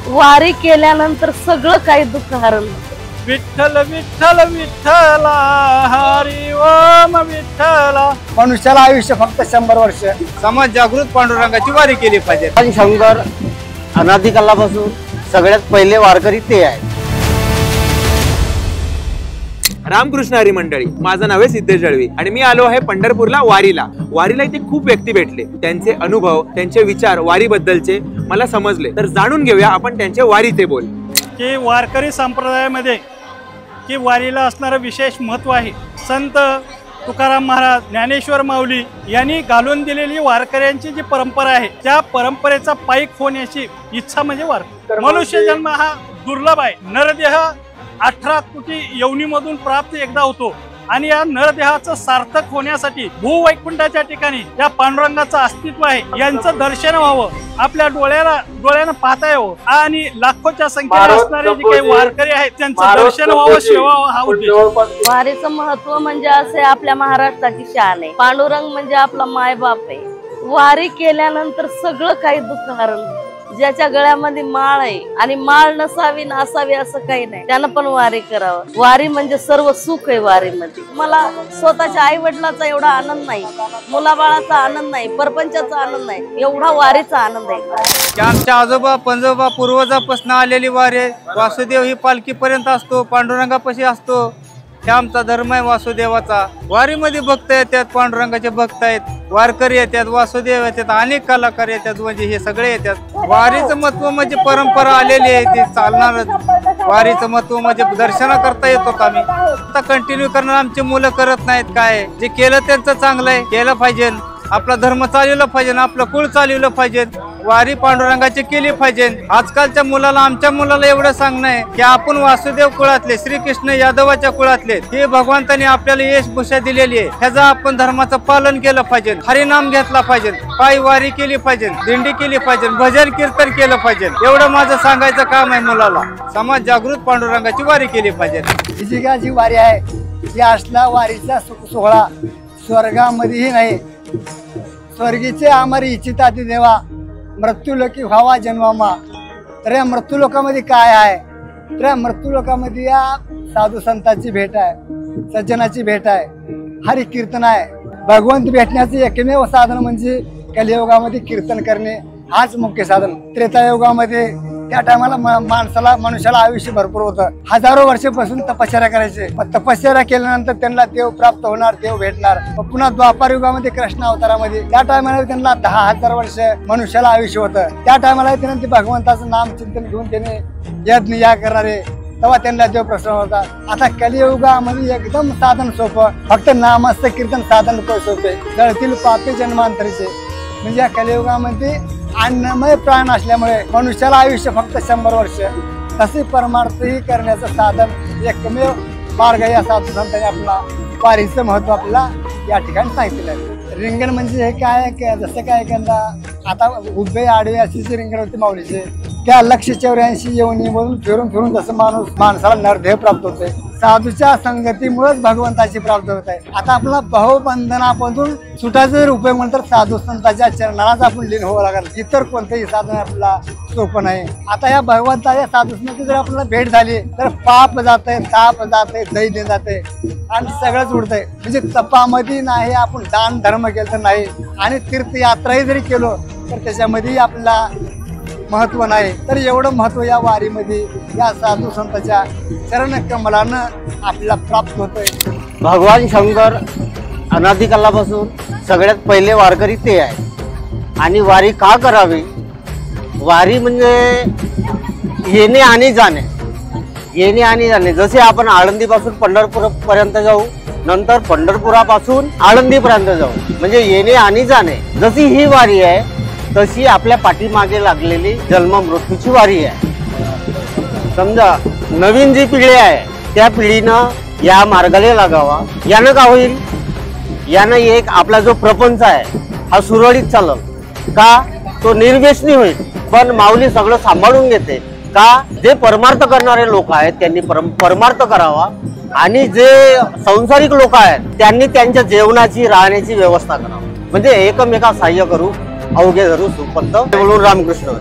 वारी केल्यानंतर सगळं काही दुःख हरलं। विठ्ठल विठ्ठल विठ्ठला हरी ओम विठ्ठला। मनुष्याला आयुष्य फक्त 100 वर्ष। समाज जागृत पांडुरंगाची वारी केली पाहिजे। पण शंकर अनादिकालापासून सगळ्यात पहिले वारकरी ते आहे। रामकृष्ण हरी मंडळी, माझं नाव आहे सिद्धेश जळवी आणि मी आलो आहे पंढरपूरला वारीला। वारीला इथे खूप व्यक्ती भेटले, त्यांचे अनुभव, त्यांचे विचार वारीबद्दलचे मला समजले। तर जाणून घेऊया आपण त्यांचे वारीचे बोल। की वारकरी संप्रदायामध्ये की वारीला असणारं विशेष महत्व आहे। संत तुकाराम महाराज, ज्ञानेश्वर माऊली यांनी घालून दिलेली वारकऱ्यांची जी परंपरा आहे, त्या परंपरेचा पाईक होण्याची इच्छा म्हणजे वारकरी। मनुष्य जन्म हा दुर्लभ आहे। नरदेह 18 कोटी योनीमधून प्राप्त एकदा होतो आणि या नरदेहाचं सार्थक होण्यासाठी भूवैकुंठाच्या ठिकाणी या पांडुरंगाचं अस्तित्व आहे, यांचं दर्शन व्हावं, आपल्या डोळ्यानं पाहता यावं आणि लाखोच्या संख्येने असणारे जे काही वारकरी आहेत त्यांचं दर्शन व्हावं, सेवा हा उद्देश। वारीचं महत्व म्हणजे असे आपल्या महाराष्ट्राची शान आहे। पांडुरंग म्हणजे आपला मायबाप आहे। वारी केल्यानंतर सगळं काही दुःख हरलं। ज्याच्या गळ्यामध्ये माळ आहे आणि माळ नसावी नसावी असं काही नाही, त्यानं पण वारी करावं। वारी म्हणजे सर्व सुख आहे वारीमध्ये। मला स्वतःच्या आई वडिलाचा एवढा आनंद नाही, मुलाबाळाचा आनंद नाही, परपंचाचा आनंद नाही, एवढा वारीचा आनंद आहे। आमच्या आजोबा पंजोबा पूर्वजापासून आलेली वारी। वासुदेव ही पालखी पर्यंत असतो, पांडुरंगापाशी असतो। हे आमचा धर्म आहे वासुदेवाचा। वारीमध्ये भक्त येतात, पांडुरंगाचे भक्त आहेत, वारकरी येतात, वासुदेव येतात, अनेक कलाकार येतात, म्हणजे हे सगळे येतात। वारीचं महत्व म्हणजे परंपरा आलेली आहे, ते चालणारच। वारीचं महत्व म्हणजे दर्शन करता येतो आम्ही आता कंटिन्यू करणार। आमचे मुलं करत नाहीत, काय जे केलं त्यांचं चांगलं आहे, केलं पाहिजे। आपला धर्म चालवलं पाहिजे, आपलं कुळ चालवलं पाहिजे, वारी पांडुरंगाची केली पाहिजे। आजकालच्या मुलाला, आमच्या मुलाला एवढं सांगणं आहे की आपण वासुदेव कुळातले, श्रीकृष्ण यादवाच्या कुळातले, हे भगवंतांनी आपल्याला वेशभूषा दिलेली आहे, ह्याचा आपण धर्माचं पालन केलं पाहिजे, हरिनाम घेतला पाहिजे, पायी वारी केली पाहिजे, दिंडी केली पाहिजे, भजन कीर्तन केलं पाहिजे। एवढं माझं सांगायचं काम आहे मुलाला। समाज जागृत पांडुरंगाची वारी केली पाहिजे। ही जी वारी आहे, ही असला वारीचा सुख सोहळा स्वर्गामध्येही नाही। स्वर्गीचे आमारी इच्छिता ती देवा, मृत्यूलोकी व्हावा जन्मामा। तर या मृत्यूलोकामध्ये काय आहे, तर या मृत्यूलोकामध्ये या साधू संतांची भेट आहे, सज्जनाची भेट आहे, हरी कीर्तन आहे। भगवंत भेटण्याचे एकमेव साधन म्हणजे कलियुगामध्ये कीर्तन करणे, हाच मुख्य साधन। त्रेतायुगामध्ये त्या टायमाला मनुष्याला आयुष्य भरपूर होतं। हजारो वर्षापासून तपश्चर्या करायचे, तपश्चर्या केल्यानंतर त्यांना देव प्राप्त होणार, देव भेटणार। पुन्हा द्वापार युगामध्ये कृष्ण अवतारामध्ये त्या टायमाला त्यांना 10,000 वर्ष मनुष्याला आयुष्य होतं। त्या टायमाला त्यांना ते भगवंताचं नाम चिंतन घेऊन त्याने यज्ञ या करणारे, तेव्हा त्यांना देव प्रसन्न होता। आता कलियुगामध्ये एकदम साधन सोपं, फक्त नामाचं कीर्तन साधन सोपे। जळतील पापी जन्मांतरीचे, म्हणजे या कलियुगामध्ये अन्नमय प्राण असल्यामुळे मनुष्याला आयुष्य फक्त 100 वर्ष। तसे परमार्थही करण्याचं साधन एकमेव मार्ग या साधू संतांनी आपला वारीचं महत्व आपल्याला या ठिकाणी सांगितलेलं आहे। रिंगण म्हणजे हे काय, जसं काय एखादा आता उभे आडवे अशी जे रिंगण होते माऊलीचे, त्या 184 योनीमधून फिरून फिरून जसं माणसाला नरदेह प्राप्त होते, साधूच्या संगतीमुळेच भगवंताची प्राप्त होत आहे। आता आपला भावबंधनापासून सुटायचं जर उपयोग म्हणतात साधू संतांच्या चरणालाच आपण लीन व्हावं लागेल, इतर कोणतंही साधन आपल्याला सोपं नाही। आता या भगवंताच्या साधूची जर आपल्याला भेट झाली तर पाप जाते, ताप जाते, दैन्य जाते आणि सगळंच उडतंय। म्हणजे तपामध्ये नाही, आपण दान धर्म केलं तर नाही, आणि तीर्थयात्राही जरी केलो तर त्याच्यामध्ये आपल्याला महत्व नाही। तर एवढं महत्व या वारीमध्ये या साधू संतांच्या चरण कमलानं आपल्याला प्राप्त होतंय। भगवान शंकर अनादिकालापासून सगळ्यात पहिले वारकरी ते आहे। आणि वारी का करावी, वारी म्हणजे येणे आणि जाणे, येणे आणि जाणे। जसे आपण आळंदीपासून पंढरपूरपर्यंत जाऊ, नंतर पंढरपुरापासून आळंदीपर्यंत जाऊ, म्हणजे येणे आणि जाणे। जशी ही वारी आहे तशी आपल्या पाठीमागे लागलेली जन्म मृत्यूची वारी आहे। समजा नवीन जी पिढी आहे त्या पिढीनं या मार्गाला लागावा। यानं का होईल, यानं एक आपला जो प्रपंच आहे हा सुरळीत चालल का, तो निर्व्यसनी होईल। पण माऊली सगळं सांभाळून घेते का, जे परमार्थ करणारे लोक आहेत त्यांनी परमार्थ करावा, आणि जे संसारिक लोक आहेत त्यांनी त्यांच्या जेवणाची राहण्याची व्यवस्था करावी, म्हणजे एकमेका सहाय्य करू, अवघे धरू सुपंत। बोलून रामकृष्ण।